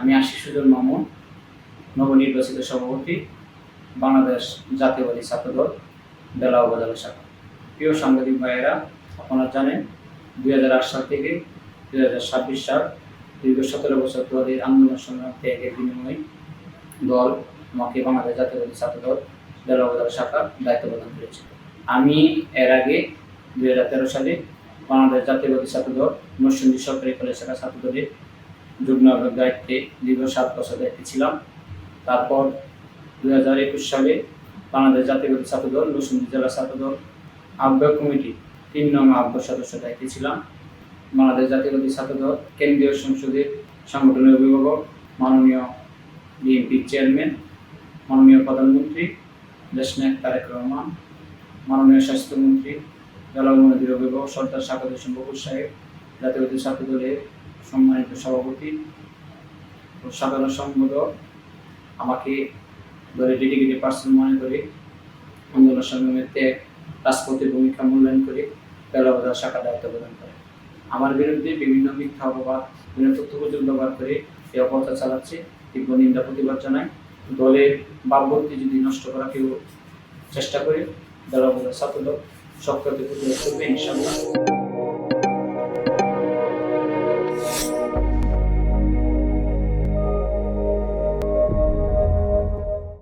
আমি আশিসুজ্জামান মামুন, নবনির্বাচিত সভাপতি, বাংলাদেশ জাতীয়বাদী ছাত্রদল বেলা উপজেলা শাখা। প্রিয় সাংবাদিক ভাইয়েরা, আপনারা জানেন 2008 সাল থেকে 2026 সাল দীর্ঘ 17 বছর ধরে আন্দোলন সংগ্রাম ত্যাগের বিনিময়ে দল আমাকে বাংলাদেশ জাতীয়বাদী ছাত্রদল বেলা উপজেলা শাখার দায়িত্ব প্রদান করেছে। আমি এর আগে 2013 সালে বাংলাদেশ জাতীয়বাদী ছাত্রদল নরসিংদী সরকারি কলেজ শাখা ছাত্রদলের যুগ্ম আহ্বায়ক দায়িত্বে দীর্ঘ 7 বছর দায়িত্বে ছিলাম। তারপর 2021 সালে বাংলাদেশ জাতীয়বাদী ছাত্রদল নরসিংদী জেলা ছাত্রদল আহ্বায়ক কমিটি 3 নং আহ্বায়ক সদস্য দায়িত্বে ছিলাম। বাংলাদেশ জাতীয়বাদী ছাত্রদল কেন্দ্রীয় সংসদের সাংগঠনিক অভিভাবক, মাননীয় বিএনপির চেয়ারম্যান, মাননীয় প্রধানমন্ত্রী দেশনায়ক তারেক রহমান, মাননীয় স্বাস্থ্যমন্ত্রী, জলাভূমির অভিভাবক সর্দার শাহাদাত হোসেন বকুল সাহেব, জাতীয়বাদী ছাত্রদলের সম্মানিত সভাপতি ও সাধারণ সম্পাদক আমাকে দলের ডেডিকেটেড পার্সন মনে করে আন্দোলন সংগ্রামের ত্যাগ রাজপথের ভূমিকা মূল্যায়ন করে বেলা উপজেলা শাখা দায়িত্ব প্রদান করে। আমার বিরুদ্ধে বিভিন্ন মিথ্যা অপবাদ, বিভিন্ন তথ্য প্রযুক্তি ব্যবহার করে এই অপপ্রচার চালাচ্ছে। তীব্র নিন্দা প্রতিবাদ জানায়। দলের ভাবমূর্তি যদি নষ্ট করা কেউ চেষ্টা করে, বেলা উপজেলা ছাত্রদল সক্রিয় প্রতিবাদ করবে ইনশাআল্লাহ।